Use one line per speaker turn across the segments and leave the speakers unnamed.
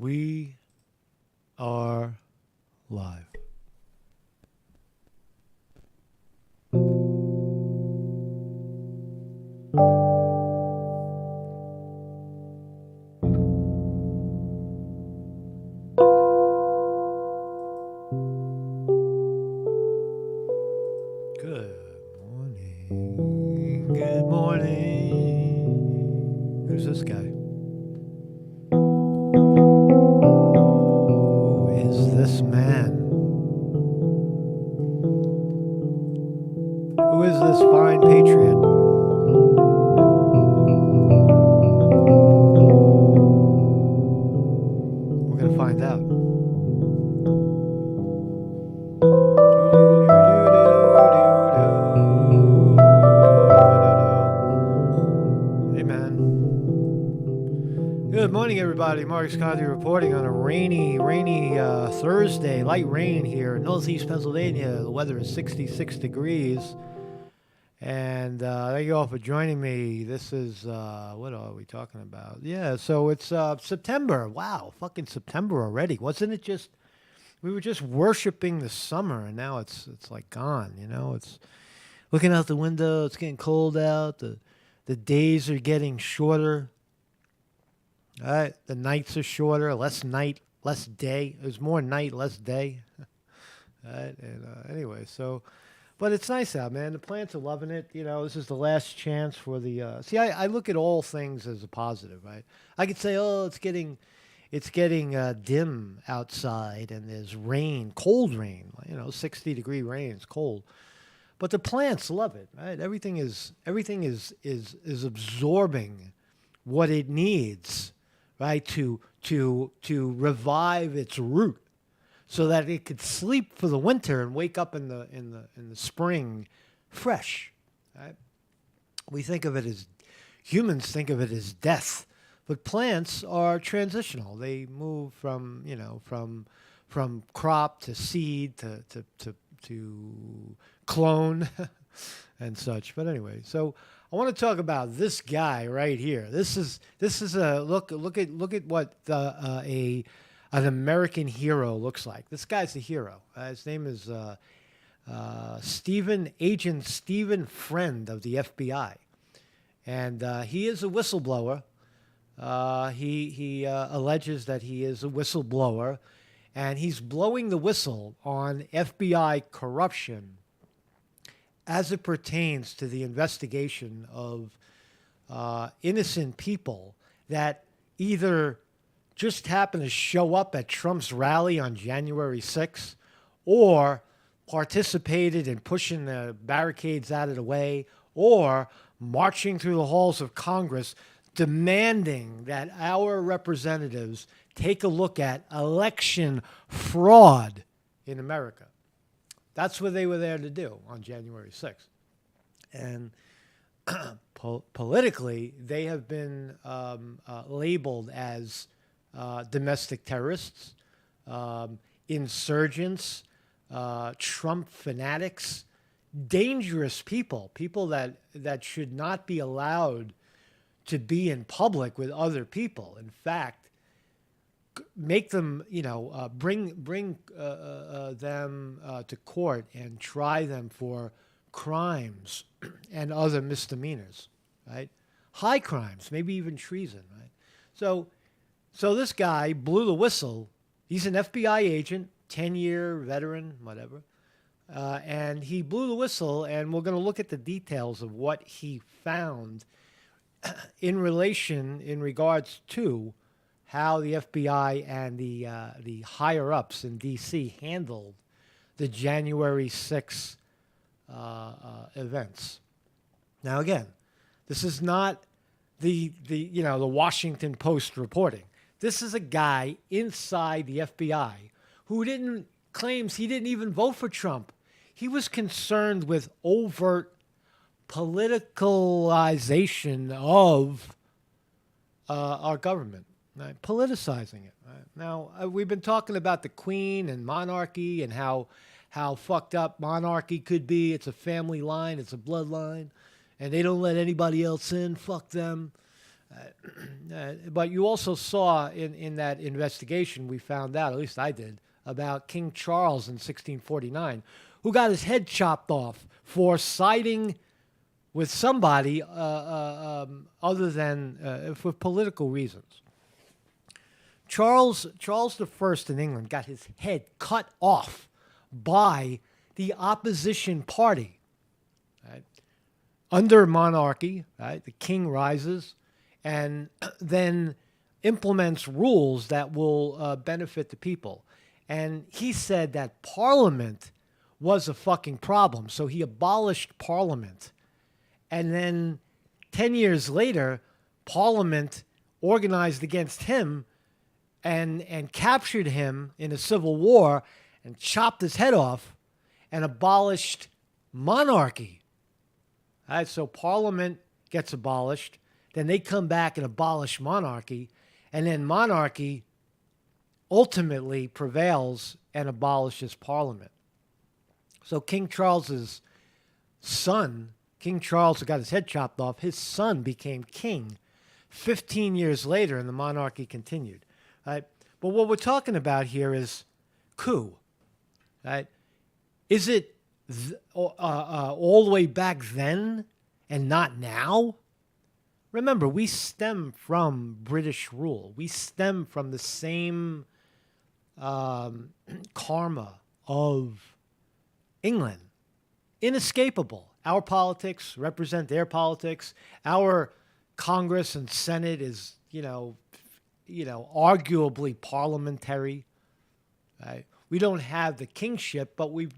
We are live. Good morning. Good morning. Who's this guy? Who is this man? Who is this fine patriot? We're going to find out. Hey, man. Good morning, everybody. Marcus Conti reporting on a rainy Thursday. Light rain here in Northeast Pennsylvania. The weather is 66 degrees. And thank you all for joining me. This is, what are we talking about? Yeah, so it's September. Wow, fucking September already. Wasn't it just, we were just worshiping the summer, and now it's like gone, you know? It's looking out the window, it's getting cold out, the days are getting shorter. All right, the nights are shorter, less night, less day. There's more night, less day. All right, and anyway, so... But it's nice out, man. The plants are loving it. You know, this is the last chance for the... See, I look at all things as a positive, right? I could say, oh, it's getting dim outside and there's rain, cold rain, 60-degree rain. It's cold. But the plants love it, right? Everything is absorbing what it needs, right, to revive its root, so that it could sleep for the winter and wake up in the spring fresh. Right? Humans think of it as death, but plants are transitional. They move from crop to seed to clone and such. But anyway, so I want to talk about this guy right here. This is a look at what an American hero looks like. This guy's a hero. His name is Agent Stephen Friend of the FBI. And he is a whistleblower. He alleges that he is a whistleblower, and he's blowing the whistle on FBI corruption as it pertains to the investigation of innocent people that either just happened to show up at Trump's rally on January 6th, or participated in pushing the barricades out of the way, or marching through the halls of Congress demanding that our representatives take a look at election fraud in America. That's what they were there to do on January 6th. And politically, they have been labeled as domestic terrorists, insurgents, Trump fanatics, dangerous people that should not be allowed to be in public with other people. In fact, make them, bring them to court and try them for crimes and other misdemeanors, right? High crimes, maybe even treason, right? So this guy blew the whistle. He's an FBI agent, 10-year veteran, whatever. And he blew the whistle, and we're going to look at the details of what he found in regards to how the FBI and the higher-ups in D.C. handled the January 6th events. Now, again, this is not the Washington Post reporting. This is a guy inside the FBI who claims he didn't even vote for Trump. He was concerned with overt politicalization of our government, right? Politicizing it. Right? Now, we've been talking about the Queen and monarchy and how fucked up monarchy could be. It's a family line. It's a bloodline. And they don't let anybody else in. Fuck them. But you also saw in that investigation, we found out, at least I did, about King Charles in 1649, who got his head chopped off for siding with somebody other than for political reasons. Charles I in England got his head cut off by the opposition party. Right? Under monarchy, right, the king rises and then implements rules that will benefit the people. And he said that Parliament was a fucking problem, so he abolished Parliament. And then 10 years later, Parliament organized against him and captured him in a civil war and chopped his head off and abolished monarchy. All right, so Parliament gets abolished. Then they come back and abolish monarchy. And then monarchy ultimately prevails and abolishes Parliament. So King Charles's son, King Charles who got his head chopped off, his son became king 15 years later, and the monarchy continued. Right? But what we're talking about here is coup. Right? Is it all the way back then and not now? Remember, we stem from British rule. We stem from the same karma of England. Inescapable. Our politics represent their politics. Our Congress and Senate is, arguably parliamentary. Right? We don't have the kingship, but what we've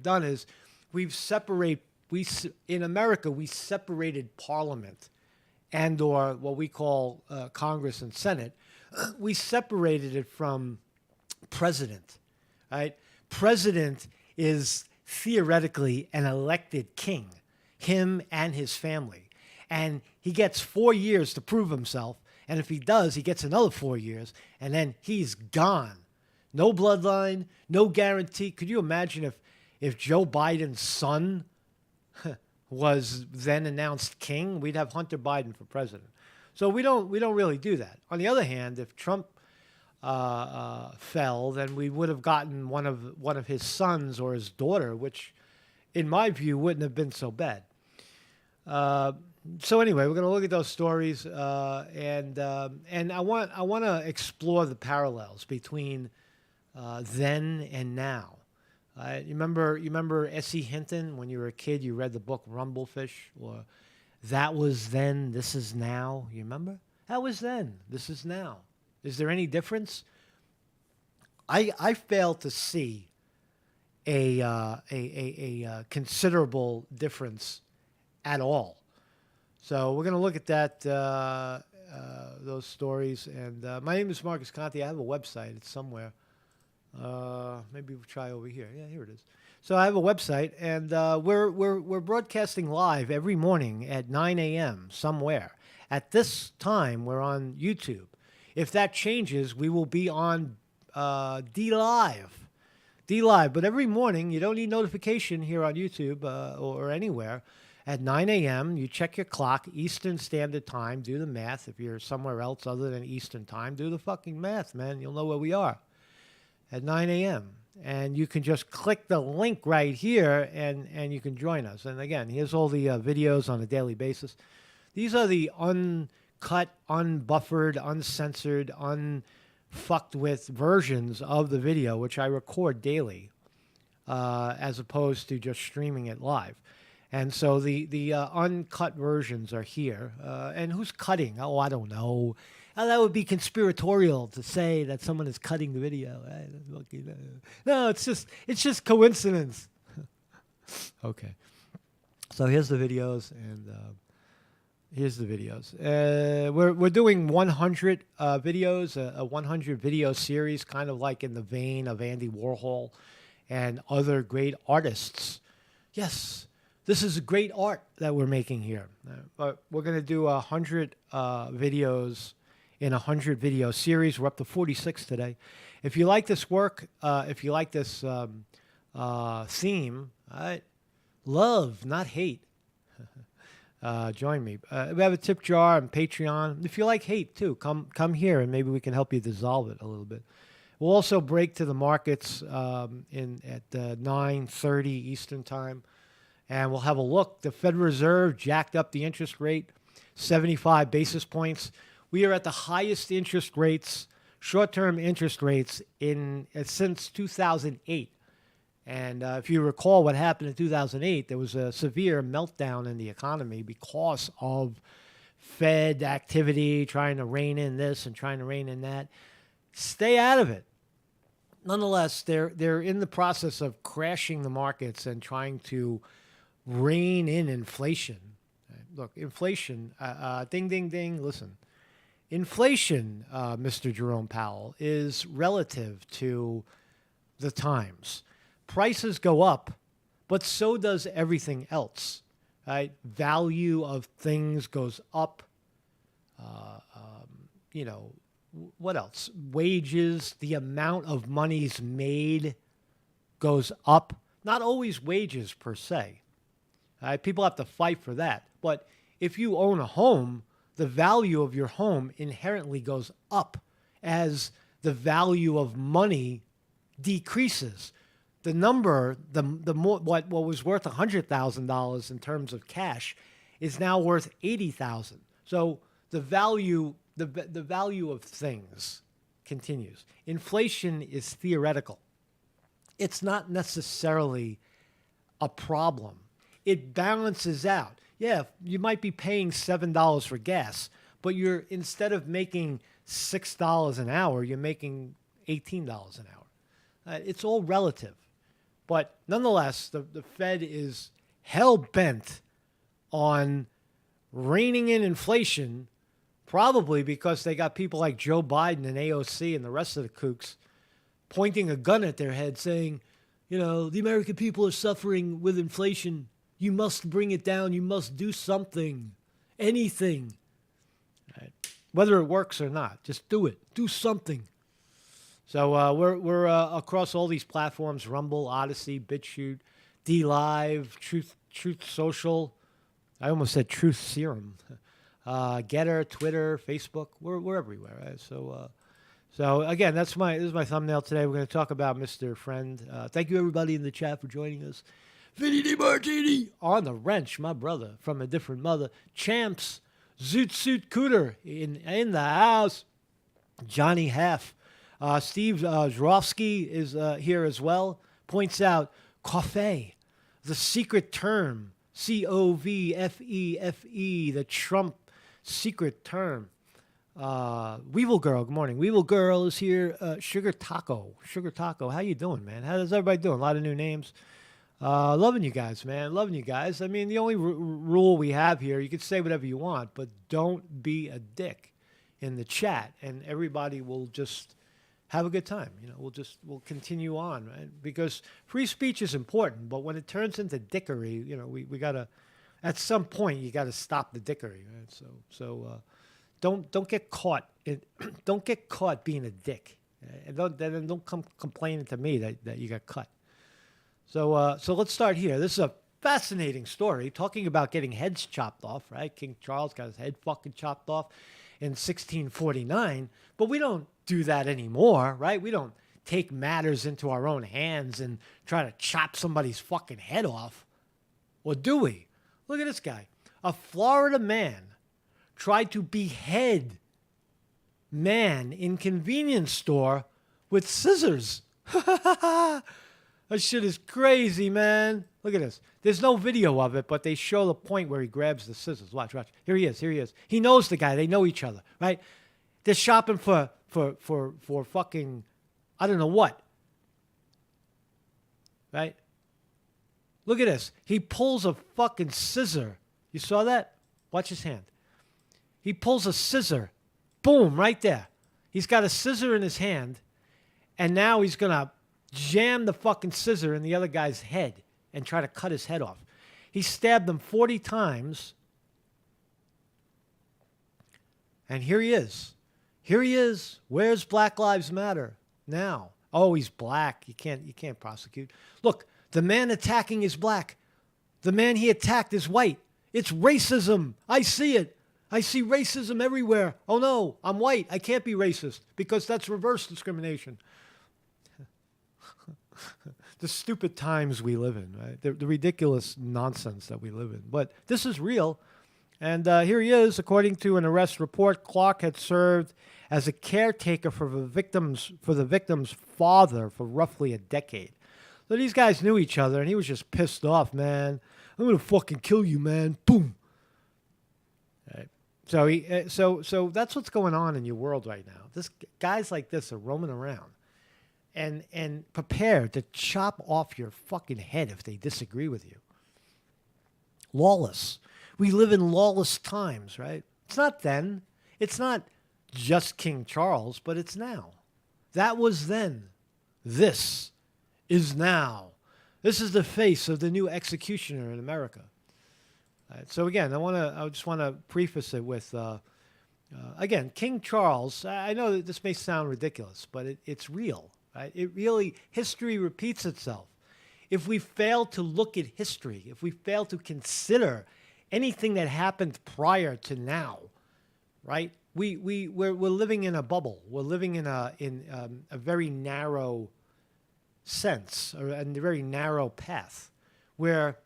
done is in America, we separated parliament and or what we call Congress and Senate. We separated it from president, right? President is theoretically an elected king, him and his family. And he gets 4 years to prove himself. And if he does, he gets another 4 years. And then he's gone. No bloodline, no guarantee. Could you imagine if Joe Biden's son was then announced king? We'd have Hunter Biden for president. So we don't really do that. On the other hand, if Trump fell, then we would have gotten one of his sons or his daughter, which, in my view, wouldn't have been so bad. So anyway, we're going to look at those stories, and I want to explore the parallels between then and now. You remember S.E. Hinton when you were a kid? You read the book Rumblefish, or That Was Then, This Is Now. You remember? That was then. This is now. Is there any difference? I fail to see a considerable difference at all. So we're going to look at that, those stories. And my name is Marcus Conte. I have a website. It's somewhere. Maybe we'll try over here. Yeah, here it is. So I have a website, and we're broadcasting live every morning at 9 a.m. somewhere. At this time, we're on YouTube. If that changes, we will be on D-Live. D-Live. But every morning, you don't need notification here on YouTube or anywhere. At 9 a.m., you check your clock, Eastern Standard Time, do the math. If you're somewhere else other than Eastern Time, do the fucking math, man. You'll know where we are. At 9 a.m. And you can just click the link right here, and you can join us. And again, here's all the videos on a daily basis. These are the uncut, unbuffered, uncensored, unfucked with versions of the video, which I record daily, as opposed to just streaming it live. And so the uncut versions are here. And who's cutting? Oh, I don't know. That would be conspiratorial to say that someone is cutting the video. No, it's just coincidence. Okay. So here's the videos, and here's the videos. We're doing 100 videos, a 100 video series, kind of like in the vein of Andy Warhol and other great artists. Yes. This is great art that we're making here. But we're going to do 100 videos in a 100 video series. We're up to 46 today. If you like this work, if you like this theme, love, not hate. join me. We have a tip jar and Patreon. If you like hate too, come here and maybe we can help you dissolve it a little bit. We'll also break to the markets at 9:30 Eastern time, and we'll have a look. The Federal Reserve jacked up the interest rate 75 basis points. We are at the highest interest rates, short-term interest rates since 2008. And if you recall what happened in 2008, there was a severe meltdown in the economy because of Fed activity, trying to rein in this and trying to rein in that. Stay out of it. Nonetheless, they're in the process of crashing the markets and trying to rein in inflation. Look, inflation, ding, ding, ding, listen. Inflation, Mr. Jerome Powell, is relative to the times. Prices go up, but so does everything else. Right? Value of things goes up. What else? Wages, the amount of money's made goes up. Not always wages per se. Right? People have to fight for that. But if you own a home, the value of your home inherently goes up as the value of money decreases. The number, the more what was worth $100,000 in terms of cash is now worth $80,000. So the value of things continues. Inflation is theoretical. It's not necessarily a problem. It balances out. Yeah, you might be paying $7 for gas, but instead of making $6 an hour, you're making $18 an hour. It's all relative. But nonetheless, the Fed is hell-bent on reining in inflation, probably because they got people like Joe Biden and AOC and the rest of the kooks pointing a gun at their head saying, the American people are suffering with inflation. You must bring it down. You must do something, anything. Right? Whether it works or not, just do it. Do something. So we're across all these platforms: Rumble, Odyssey, BitChute, DLive, Truth Social. I almost said Truth Serum. Getter, Twitter, Facebook. We're everywhere. Right? So again, this is my thumbnail today. We're going to talk about Mr. Friend. Thank you everybody in the chat for joining us. Vinny DiMartini on the wrench, my brother from a different mother. Champs, Zoot Suit Cooter in the house. Johnny Half. Steve Zrofsky is here as well. Points out coffee, the secret term, COVFEFE, the Trump secret term. Weevil Girl, good morning. Weevil Girl is here. Sugar Taco, how you doing, man? How's everybody doing? A lot of new names. Loving you guys, man. Loving you guys. I mean, the only rule we have here, you can say whatever you want, but don't be a dick in the chat, and everybody will just have a good time. We'll continue on, right? Because free speech is important, but when it turns into dickery, we gotta, at some point, you gotta stop the dickery, right? So don't get caught. Don't get caught being a dick, and don't come complaining to me that you got cut. So let's start here. This is a fascinating story talking about getting heads chopped off, right? King Charles got his head fucking chopped off in 1649, but we don't do that anymore, right? We don't take matters into our own hands and try to chop somebody's fucking head off. Or do we? Look at this guy. A Florida man tried to behead man in convenience store with scissors. That shit is crazy, man. Look at this. There's no video of it, but they show the point where he grabs the scissors. Watch. Here he is. He knows the guy. They know each other, right? They're shopping for fucking, I don't know what. Right? Look at this. He pulls a fucking scissor. You saw that? Watch his hand. He pulls a scissor. Boom, right there. He's got a scissor in his hand, and now he's going to jam the fucking scissor in the other guy's head and try to cut his head off. He stabbed him 40 times. And here he is. Where's Black Lives Matter now? Oh, he's black. You can't prosecute. Look, the man attacking is black. The man he attacked is white. It's racism. I see it. I see racism everywhere. Oh no, I'm white. I can't be racist because that's reverse discrimination. The stupid times we live in, right? The ridiculous nonsense that we live in. But this is real. And here he is. According to an arrest report, Clark had served as a caretaker for the victim's father for roughly a decade. So these guys knew each other, and he was just pissed off, man. I'm gonna fucking kill you, man. Boom. Right. So that's what's going on in your world right now. Guys like this are roaming around and prepared to chop off your fucking head if they disagree with you. Lawless. We live in lawless times, right? It's not then. It's not just King Charles, but it's now. That was then. This is now. This is the face of the new executioner in America. Right, so again, I just want to preface it with, again, King Charles. I know that this may sound ridiculous, but it's real. Right? It really, history repeats itself. If we fail to look at history, if we fail to consider anything that happened prior to now, right? We're living in a bubble. We're living in a very narrow sense, or a very narrow path, where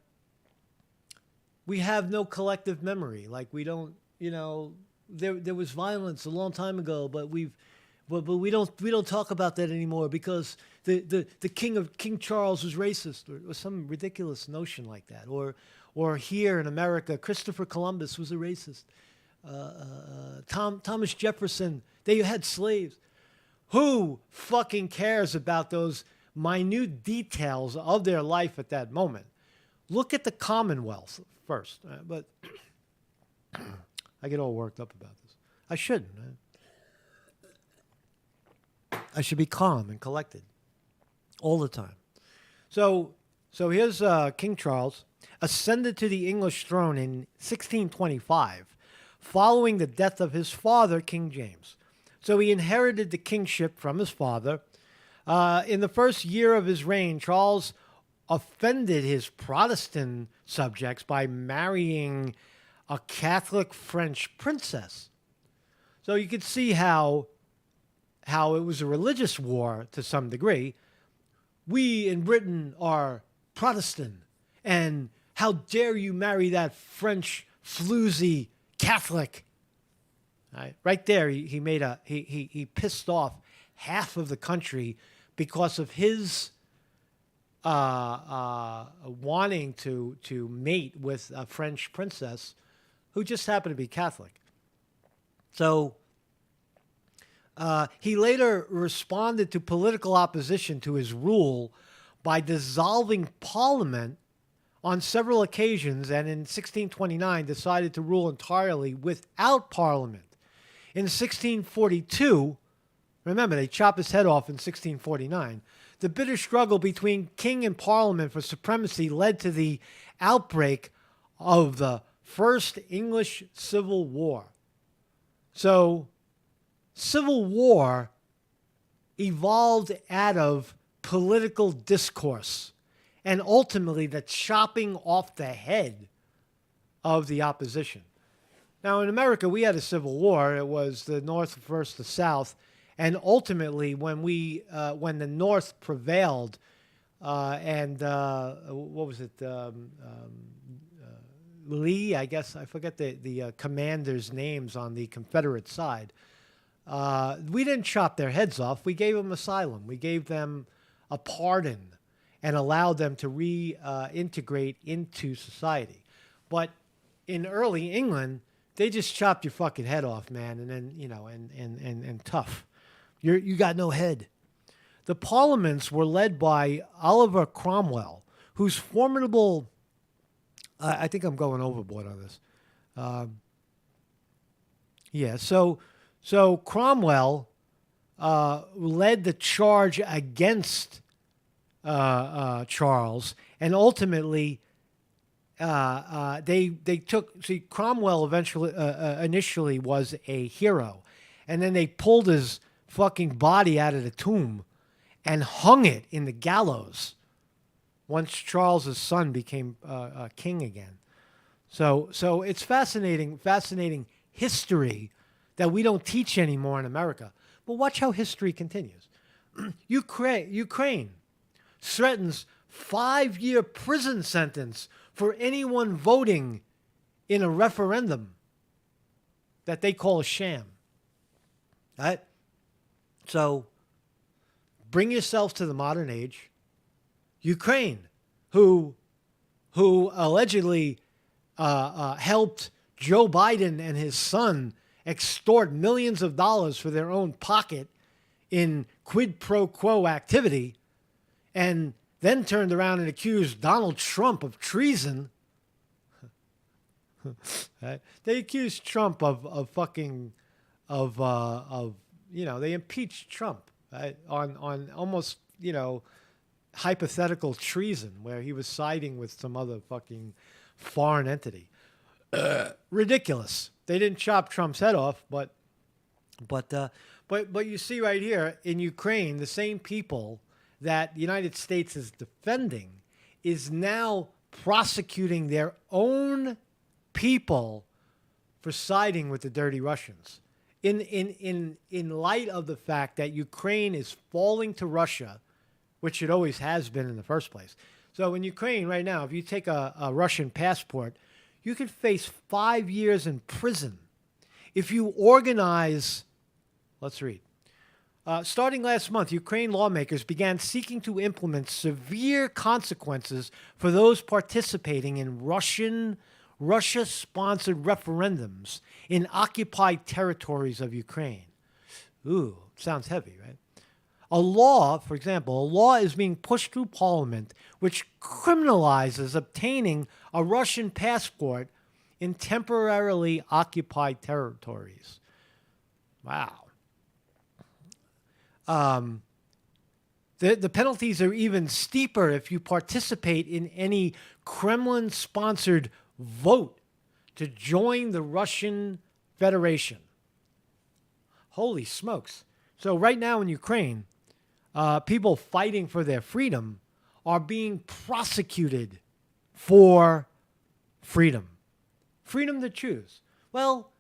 we have no collective memory. Like we don't, there was violence a long time ago, but we don't talk about that anymore because the King Charles was racist, or some ridiculous notion like that, or here in America, Christopher Columbus was a racist. Thomas Jefferson, they had slaves. Who fucking cares about those minute details of their life at that moment? Look at the Commonwealth first. But I get all worked up about this. I shouldn't. I should be calm and collected all the time. So here's King Charles, ascended to the English throne in 1625, following the death of his father, King James. So he inherited the kingship from his father. In the first year of his reign, Charles offended his Protestant subjects by marrying a Catholic French princess. So you could see how it was a religious war to some degree. We in Britain are Protestant, and how dare you marry that French floozy Catholic? Right there, he pissed off half of the country because of his wanting to mate with a French princess who just happened to be Catholic. So he later responded to political opposition to his rule by dissolving Parliament on several occasions, and in 1629 decided to rule entirely without Parliament. In 1642, remember, they chopped his head off in 1649. The bitter struggle between king and parliament for supremacy led to the outbreak of the First English Civil War. So, Civil War evolved out of political discourse and ultimately the chopping off the head of the opposition. Now, in America, we had a civil war. It was the North versus the South. And ultimately, when the North prevailed, what was it? Lee, I guess, I forget the commanders' names on the Confederate side. We didn't chop their heads off. We gave them asylum. We gave them a pardon and allowed them to reintegrate into society. But in early England, they just chopped your fucking head off, man, and then, and tough. You got no head. The parliaments were led by Oliver Cromwell, whose formidable... I think I'm going overboard on this. So Cromwell led the charge against Charles, and ultimately they took... See, Cromwell initially was a hero, and then they pulled his fucking body out of the tomb and hung it in the gallows once Charles's son became king again. So it's fascinating history that we don't teach anymore in America. But watch how history continues. Ukraine threatens 5-year prison sentence for anyone voting in a referendum that they call a sham. Right? So bring yourself to the modern age. Ukraine, who allegedly helped Joe Biden and his son extort millions of dollars for their own pocket in quid pro quo activity, and then turned around and accused Donald Trump of treason. Right? They accused Trump of they impeached Trump, right? on almost, hypothetical treason, where he was siding with some other fucking foreign entity. Ridiculous. They didn't chop Trump's head off, but you see right here in Ukraine, the same people that the United States is defending is now prosecuting their own people for siding with the dirty Russians. In light of the fact that Ukraine is falling to Russia, which it always has been in the first place. So in Ukraine right now, if you take a Russian passport, you could face 5 years in prison if you organize. Let's read. Starting last month, Ukraine lawmakers began seeking to implement severe consequences for those participating in Russia-sponsored referendums in occupied territories of Ukraine. Ooh, sounds heavy, right? A law is being pushed through Parliament which criminalizes obtaining a Russian passport in temporarily occupied territories. Wow. The penalties are even steeper if you participate in any Kremlin-sponsored vote to join the Russian Federation. Holy smokes. So right now in Ukraine, people fighting for their freedom are being prosecuted for freedom. Freedom to choose. Well,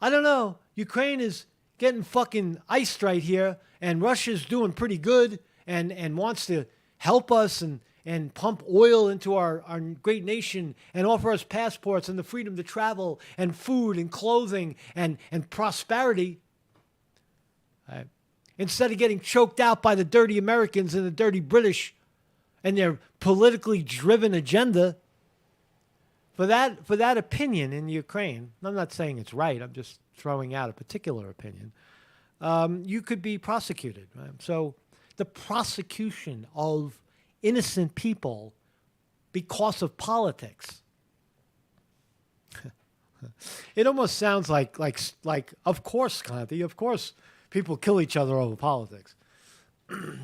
I don't know. Ukraine is getting fucking iced right here, and Russia's doing pretty good and wants to help us and pump oil into our great nation and offer us passports and the freedom to travel and food and clothing and prosperity. Right. Instead of getting choked out by the dirty Americans and the dirty British and their politically driven agenda, for that opinion in Ukraine, I'm not saying it's right, I'm just throwing out a particular opinion, you could be prosecuted. Right? So the prosecution of innocent people because of politics. It almost sounds like of course, Conti, of course people kill each other over politics.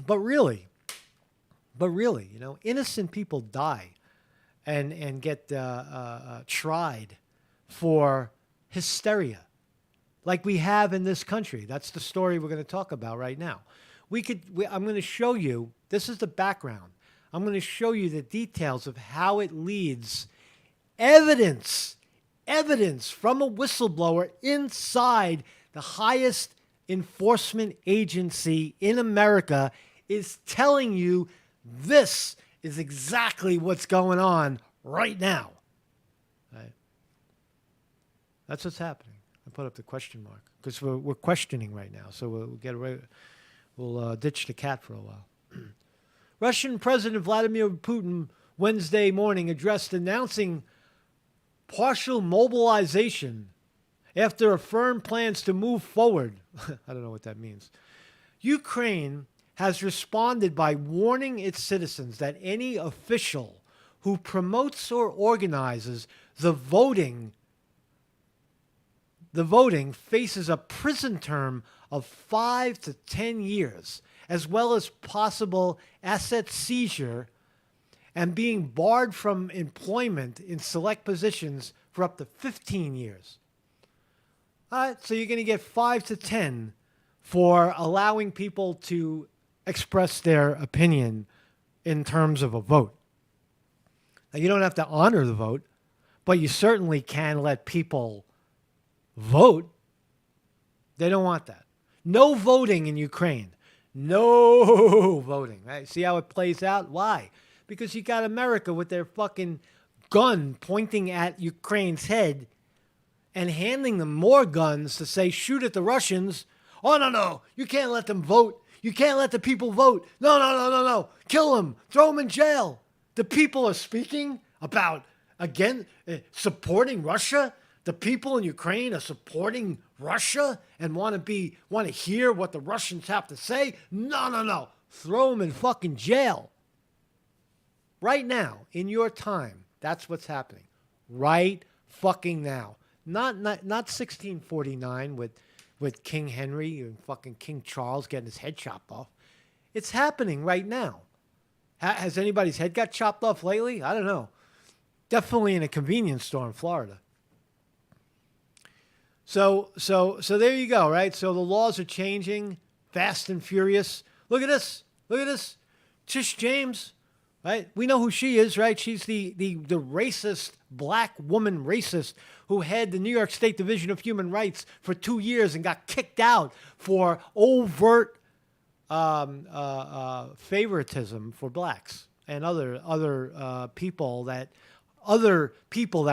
But really, innocent people die and get tried for hysteria, like we have in this country. That's the story we're going to talk about right now. I'm going to show you, this is the background. I'm going to show you the details of how it leads evidence from a whistleblower inside the highest enforcement agency in America is telling you this is exactly what's going on right now. Right? That's what's happening. I put up the question mark because we're questioning right now. So we'll ditch the cat for a while. Russian President Vladimir Putin Wednesday morning addressed announcing partial mobilization after affirmed plans to move forward. I don't know what that means. Ukraine has responded by warning its citizens that any official who promotes or organizes the voting faces a prison term of 5 to 10 years, as well as possible asset seizure and being barred from employment in select positions for up to 15 years. All right, so you're going to get 5 to 10 for allowing people to express their opinion in terms of a vote. Now, you don't have to honor the vote, but you certainly can let people vote. They don't want that. No voting in Ukraine. No voting. Right? See how it plays out? Why? Because you got America with their fucking gun pointing at Ukraine's head and handing them more guns to say, shoot at the Russians. Oh, no, no. You can't let them vote. You can't let the people vote. No, no, no, no, no. Kill them. Throw them in jail. The people are speaking about, again, supporting Russia. The people in Ukraine are supporting Russia and want to hear what the Russians have to say. No, no, no. Throw them in fucking jail. Right now, in your time, that's what's happening. Right fucking now. Not 1649 with King Henry and fucking King Charles getting his head chopped off. It's happening right now. Has anybody's head got chopped off lately? I don't know. Definitely in a convenience store in Florida. So there you go, right? So the laws are changing fast and furious. Look at this. Look at this. Tish James, right? We know who she is, right? She's the racist, black woman racist who had the New York State Division of Human Rights for 2 years and got kicked out for overt favoritism for blacks and other people that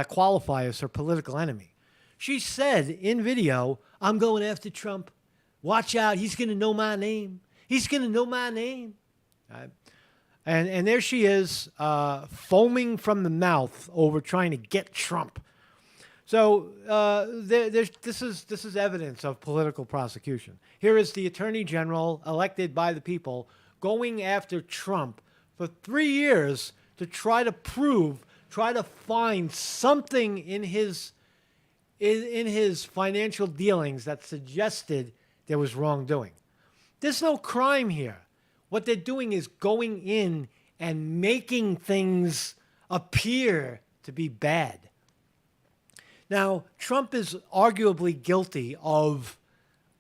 qualify as her political enemy. She said in video, I'm going after Trump. Watch out. He's going to know my name. He's going to know my name. And there she is, foaming from the mouth over trying to get Trump. So this is evidence of political prosecution. Here is the Attorney General elected by the people going after Trump for 3 years to try to find something in his financial dealings that suggested there was wrongdoing. There's no crime here. What they're doing is going in and making things appear to be bad. Now, Trump is arguably guilty of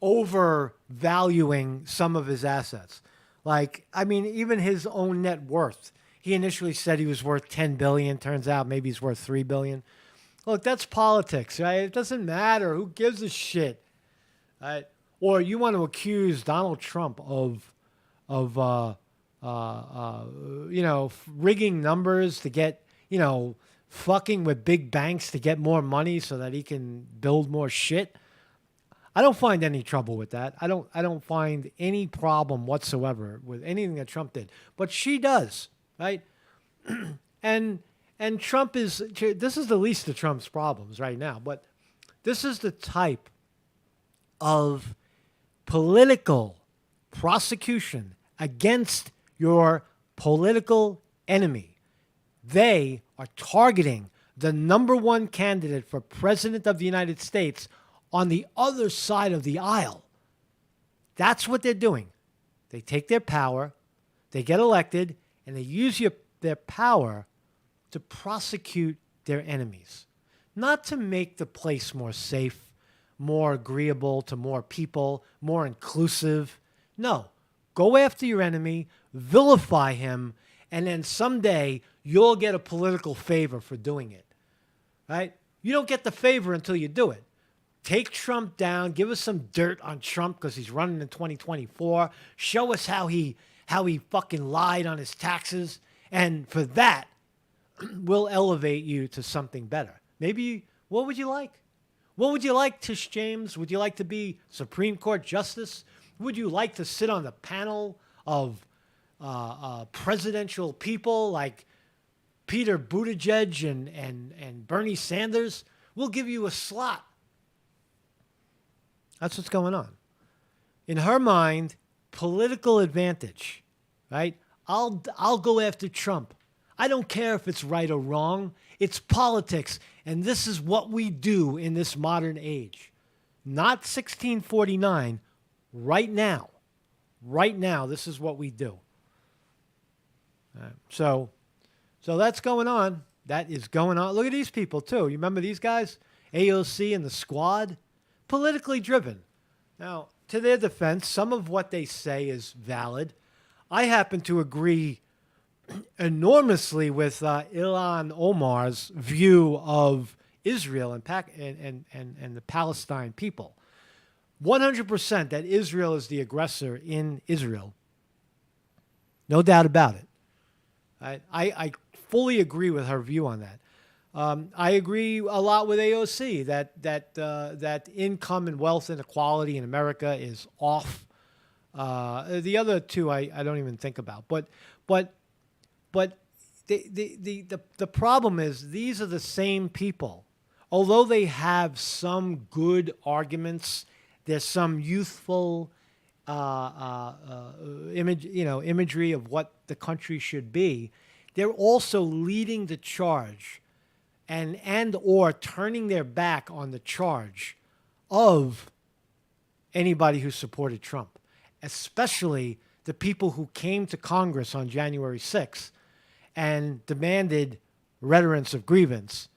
overvaluing some of his assets. Even his own net worth. He initially said he was worth $10 billion. Turns out maybe he's worth $3 billion. Look, that's politics, right? It doesn't matter. Who gives a shit? Right? Or you want to accuse Donald Trump of rigging numbers to get, fucking with big banks to get more money so that he can build more shit. I don't find any trouble with that. I don't find any problem whatsoever with anything that Trump did. But she does, right? And Trump this is the least of Trump's problems right now, but this is the type of political prosecution against your political enemy. They are targeting the number one candidate for president of the United States on the other side of the aisle. That's what they're doing. They take their power, they get elected, and they use their power to prosecute their enemies. Not to make the place more safe, more agreeable to more people, more inclusive. No. Go after your enemy, vilify him, and then someday you'll get a political favor for doing it. Right? You don't get the favor until you do it. Take Trump down. Give us some dirt on Trump because he's running in 2024. Show us how he fucking lied on his taxes. And for that, we'll elevate you to something better. Maybe, what would you like? What would you like, Tish James? Would you like to be Supreme Court Justice? Would you like to sit on the panel of presidential people like Peter Buttigieg and Bernie Sanders? We'll give you a slot. That's what's going on. In her mind, political advantage, right? I'll go after Trump. I don't care if it's right or wrong. It's politics, and this is what we do in this modern age. Not 1649. Right now. Right now, this is what we do. So that's going on. That is going on. Look at these people, too. You remember these guys? AOC and the Squad? Politically driven. Now, to their defense, some of what they say is valid. I happen to agree enormously with Ilhan Omar's view of Israel and the Palestine people. 100% that Israel is the aggressor in Israel. No doubt about it. I fully agree with her view on that. I agree a lot with AOC that income and wealth inequality in America is off. The other two I don't even think about. But the problem is these are the same people. Although they have some good arguments, there's some youthful imagery of what the country should be. They're also leading the charge and or turning their back on the charge of anybody who supported Trump, especially the people who came to Congress on January 6th and demanded redress of grievance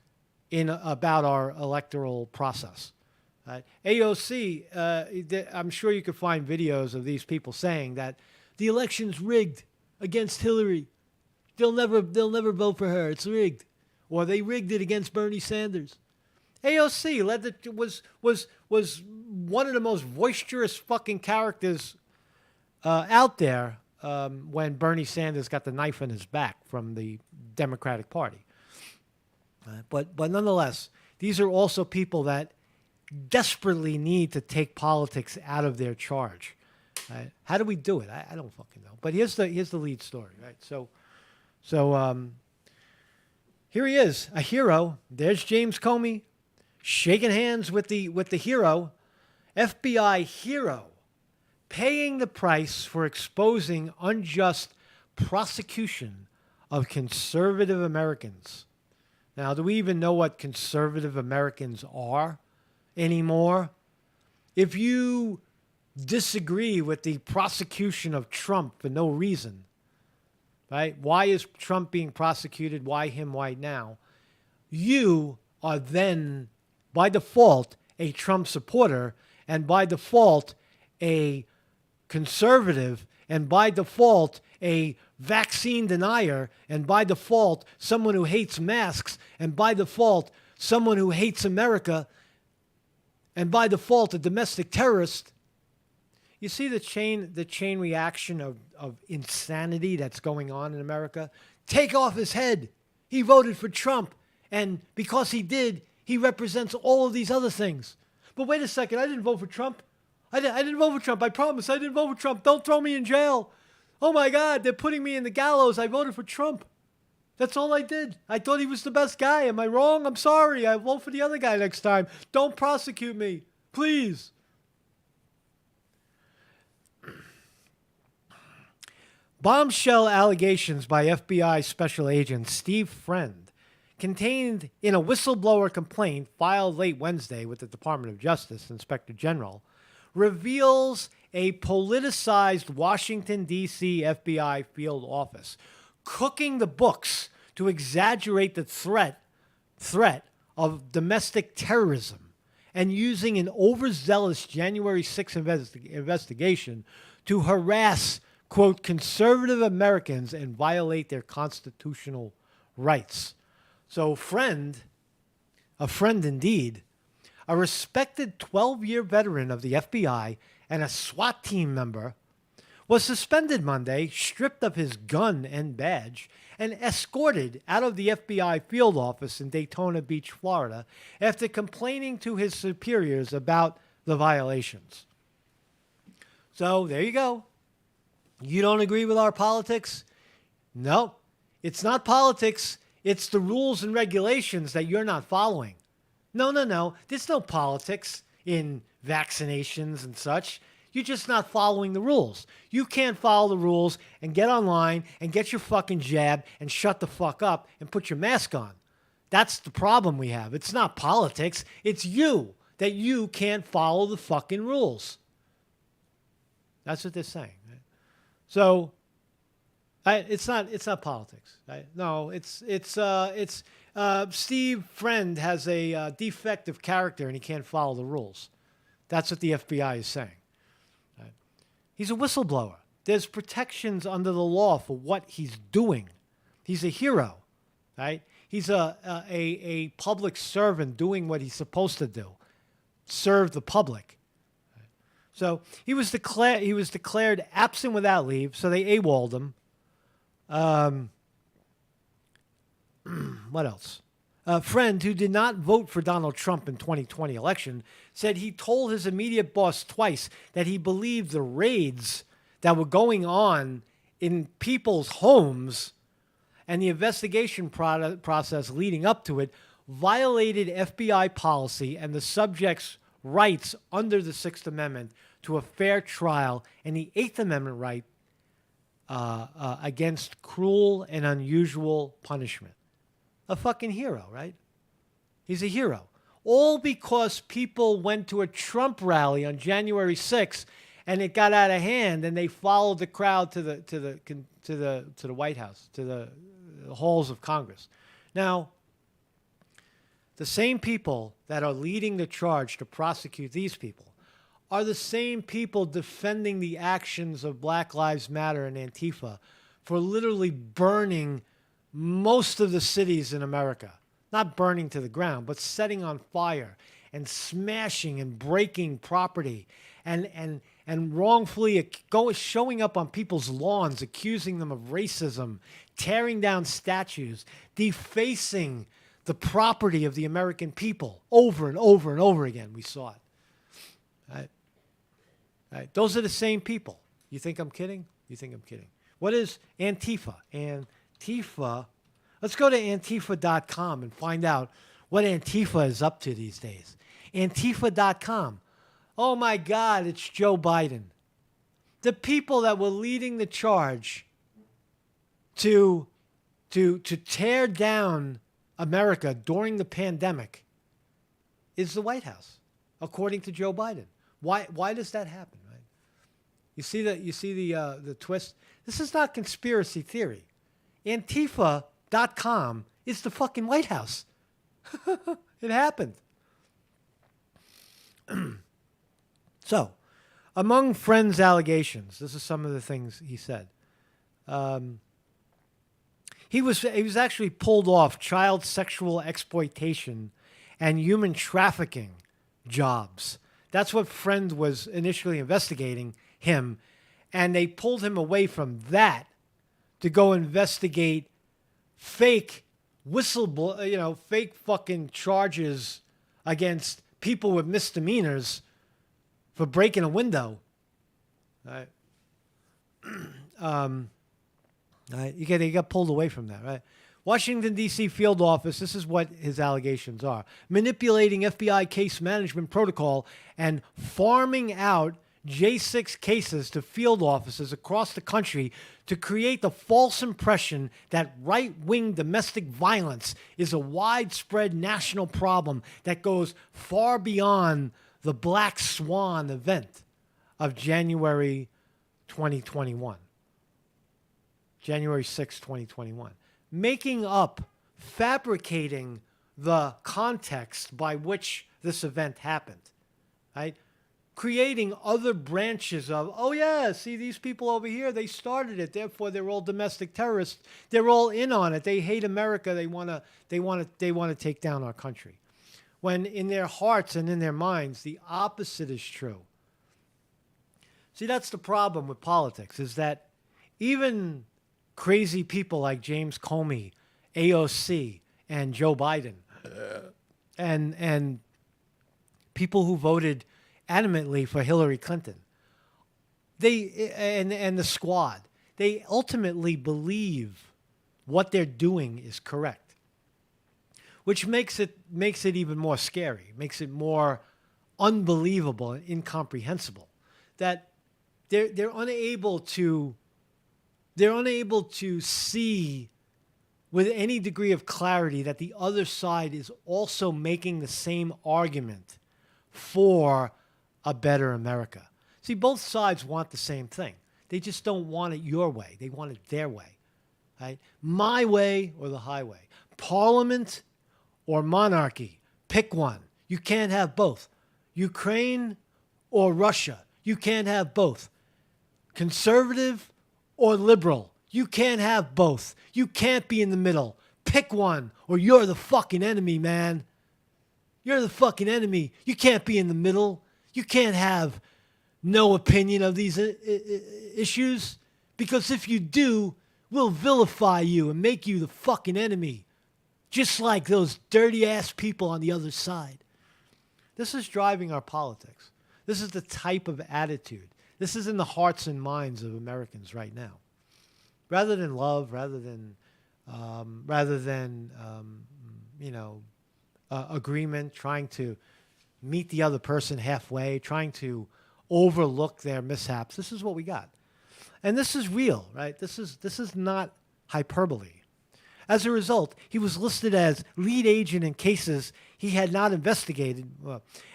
about our electoral process. AOC, I'm sure you could find videos of these people saying that the election's rigged against Hillary. They'll never vote for her. It's rigged. Or they rigged it against Bernie Sanders. AOC was one of the most boisterous fucking characters out there when Bernie Sanders got the knife in his back from the Democratic Party. But nonetheless, these are also people that desperately need to take politics out of their charge. How do we do it? I don't fucking know. But here's the lead story, right? So here he is, a hero. There's James Comey shaking hands with the hero, FBI hero, paying the price for exposing unjust prosecution of conservative Americans. Now, do we even know what conservative Americans are anymore? If you disagree with the prosecution of Trump for no reason, right? Why is Trump being prosecuted? Why him? Why now? You are then, by default, a Trump supporter, and by default, a conservative, and by default, a vaccine denier, and by default, someone who hates masks, and by default, someone who hates America, and by default, a domestic terrorist. You see the chain reaction of insanity that's going on in America? Take off his head. He voted for Trump, and because he did, he represents all of these other things. But wait a second, I didn't vote for Trump. I didn't vote for Trump. I promise I didn't vote for Trump. Don't throw me in jail. Oh my God, they're putting me in the gallows. I voted for Trump. That's all I did. I thought he was the best guy. Am I wrong? I'm sorry. I'll vote for the other guy next time. Don't prosecute me, please. Bombshell allegations by FBI Special Agent Steve Friend, contained in a whistleblower complaint filed late Wednesday with the Department of Justice Inspector General, reveals a politicized Washington, D.C. FBI field office cooking the books to exaggerate the threat of domestic terrorism and using an overzealous January 6th investigation to harass, quote, conservative Americans and violate their constitutional rights. So a friend indeed, a respected 12-year veteran of the FBI and a SWAT team member, was suspended Monday, stripped of his gun and badge, and escorted out of the FBI field office in Daytona Beach, Florida, after complaining to his superiors about the violations. So there you go. You don't agree with our politics? No, it's not politics. It's the rules and regulations that you're not following. No. There's no politics in vaccinations and such. You're just not following the rules. You can't follow the rules and get online and get your fucking jab and shut the fuck up and put your mask on. That's the problem we have. It's not politics. It's you, that you can't follow the fucking rules. That's what they're saying. Right? So it's not politics. Right? No, it's Steve Friend has a defective character and he can't follow the rules. That's what the FBI is saying. Right? He's a whistleblower. There's protections under the law for what he's doing. He's a hero, right? He's a public servant doing what he's supposed to do, serve the public. So he was declared absent without leave, so they AWOL'd him. What else? A friend who did not vote for Donald Trump in 2020 election said he told his immediate boss twice that he believed the raids that were going on in people's homes and the investigation process leading up to it violated FBI policy and the subject's rights under the Sixth Amendment to a fair trial and the Eighth Amendment right against cruel and unusual punishment. A fucking hero, right? He's a hero. All because people went to a Trump rally on January 6th and it got out of hand and they followed the crowd to the White House, to the halls of Congress. Now, the same people that are leading the charge to prosecute these people are the same people defending the actions of Black Lives Matter and Antifa for literally burning most of the cities in America. Not burning to the ground, but setting on fire and smashing and breaking property and wrongfully showing up on people's lawns, accusing them of racism, tearing down statues, defacing the property of the American people over and over and over again. We saw it. Right. Those are the same people. You think I'm kidding? You think I'm kidding? What is Antifa? Antifa, let's go to Antifa.com and find out what Antifa is up to these days. Antifa.com. Oh my God, it's Joe Biden. The people that were leading the charge to tear down America during the pandemic is the White House, according to Joe Biden. Why does that happen, right? You see the twist? This is not conspiracy theory. Antifa.com is the fucking White House. It happened. So, among Friend's allegations, this is some of the things he said. He was actually pulled off child sexual exploitation and human trafficking jobs. That's what Friend was initially investigating him, and they pulled him away from that to go investigate fake fake fucking charges against people with misdemeanors for breaking a window. Right? Right? He got pulled away from that, right? Washington, D.C. field office, this is what his allegations are. Manipulating FBI case management protocol and farming out J6 cases to field offices across the country to create the false impression that right-wing domestic violence is a widespread national problem that goes far beyond the Black Swan event of January 2021. January 6, 2021. Making up, fabricating the context by which this event happened, right? Creating other branches of, oh yeah, see these people over here, they started it, therefore they're all domestic terrorists. They're all in on it. They hate America. They want to take down our country. When in their hearts and in their minds, the opposite is true. See, that's the problem with politics, is that even crazy people like James Comey, AOC, and Joe Biden, and people who voted adamantly for Hillary Clinton, and the squad, they ultimately believe what they're doing is correct, which makes it even more scary, makes it more unbelievable and incomprehensible that they're unable to see with any degree of clarity that the other side is also making the same argument for a better America. See, both sides want the same thing. They just don't want it your way. They want it their way, right? My way or the highway. Parliament or monarchy. Pick one. You can't have both. Ukraine or Russia. You can't have both. Conservative or liberal. You can't have both. You can't be in the middle. Pick one, or you're the fucking enemy, man. You're the fucking enemy. You can't be in the middle. You can't have no opinion of these issues, because if you do, we'll vilify you and make you the fucking enemy, just like those dirty-ass people on the other side. This is driving our politics. This is the type of attitude. This is in the hearts and minds of Americans right now. Rather than love, rather than agreement, trying to meet the other person halfway, trying to overlook their mishaps. This is what we got. And this is real, right? This is not hyperbole. As a result, he was listed as lead agent in cases he had not investigated.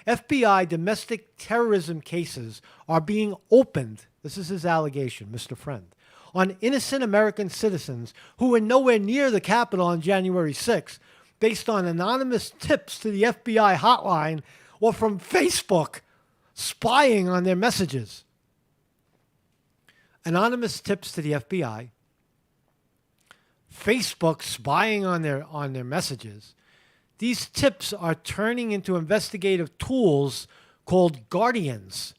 FBI domestic terrorism cases are being opened, this is his allegation, Mr. Friend, on innocent American citizens who were nowhere near the Capitol on January 6th, based on anonymous tips to the FBI hotline or from Facebook spying on their messages. Anonymous tips to the FBI, Facebook spying on their messages. These tips are turning into investigative tools called Guardians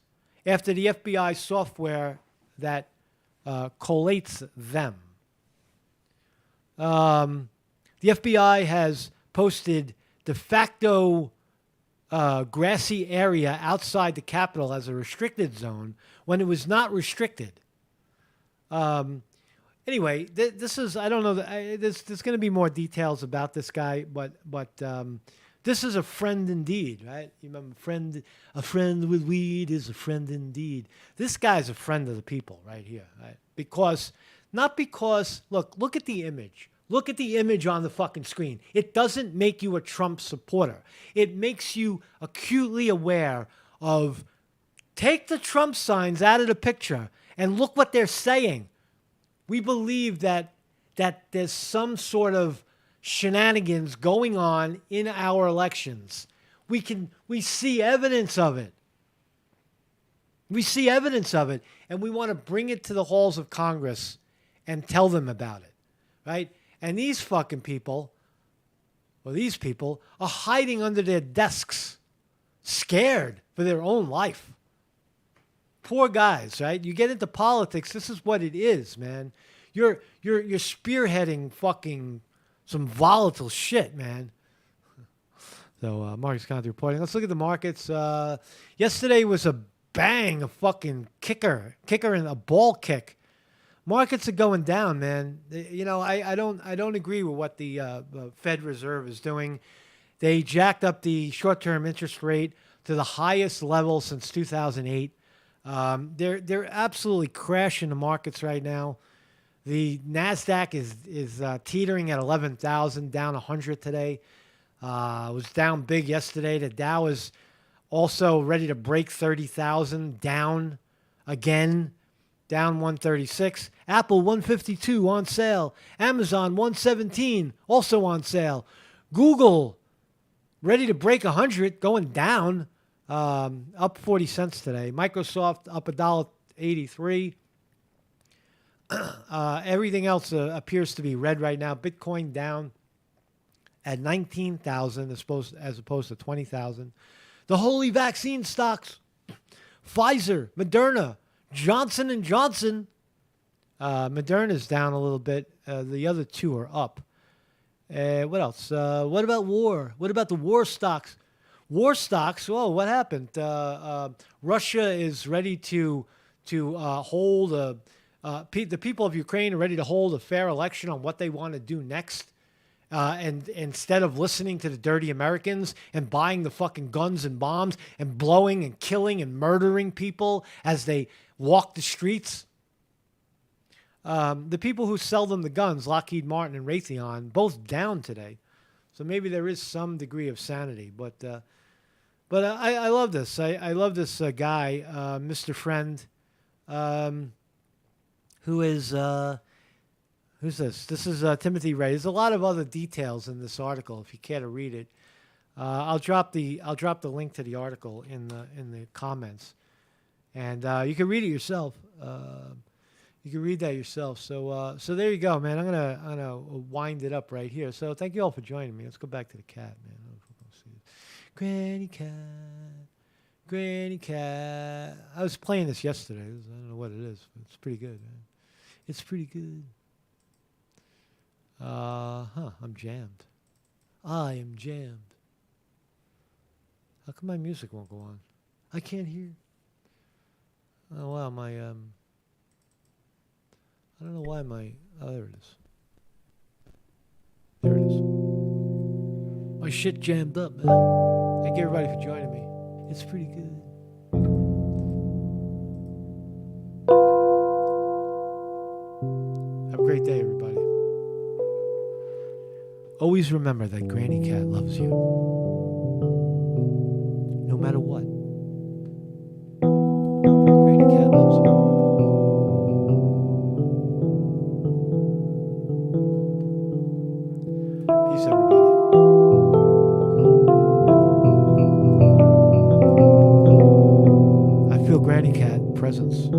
after the FBI software that collates them. The FBI has posted de facto grassy area outside the Capitol as a restricted zone when it was not restricted. Anyway, this is, I don't know, there's going to be more details about this guy, but this is a friend indeed, right? You remember, a friend with weed is a friend indeed. This guy's a friend of the people right here, right? Not because, look at the image. Look at the image on the fucking screen. It doesn't make you a Trump supporter. It makes you acutely aware of, take the Trump signs out of the picture and look what they're saying. We believe that there's some sort of shenanigans going on in our elections. We see evidence of it. We see evidence of it, and we want to bring it to the halls of Congress and tell them about it, right? And these fucking people, or these people, are hiding under their desks, scared for their own life. Poor guys, right? You get into politics, this is what it is, man. You're spearheading fucking some volatile shit, man. So, Marcus Conte reporting. Let's look at the markets. Yesterday was a bang, a fucking kicker and a ball kick. Markets are going down, man. You know, I don't agree with what the Fed Reserve is doing. They jacked up the short-term interest rate to the highest level since 2008. They're absolutely crashing the markets right now. The Nasdaq is teetering at 11,000, down 100 today. Was down big yesterday. The Dow is also ready to break 30,000, down again, down 136. Apple 152 on sale. Amazon 117 also on sale. Google ready to break 100, going down. Up 40 cents today. Microsoft up $1.83. Everything else appears to be red right now. Bitcoin down at 19,000 as opposed to 20,000. The holy vaccine stocks: Pfizer, Moderna, Johnson & Johnson. Moderna's down a little bit. The other two are up. What else? What about war? What about the war stocks? War stocks, oh, what happened? Russia is ready to hold the people of Ukraine are ready to hold a fair election on what they want to do next. And instead of listening to the dirty Americans and buying the fucking guns and bombs and blowing and killing and murdering people as they walk the streets. The people who sell them the guns, Lockheed Martin and Raytheon, both down today. So maybe there is some degree of sanity, but I love this. I love this guy, Mr. Friend, who is who's this? This is Timothy Ray. There's a lot of other details in this article. If you care to read it, I'll drop the link to the article in the comments, and you can read it yourself. You can read that yourself. So there you go, man. I'm gonna wind it up right here. So thank you all for joining me. Let's go back to the cat, man. Let's see. Granny cat, granny cat. I was playing this yesterday. I don't know what it is, but it's pretty good, man. It's pretty good. I'm jammed. I am jammed. How come my music won't go on? I can't hear. Oh wow, my I don't know why my there it is. There it is. My shit jammed up, man. Thank you everybody for joining me. It's pretty good. Have a great day, everybody. Always remember that Granny Cat loves you. No matter what. Granny Cat loves you. Peace, everybody. I feel Granny Cat presence.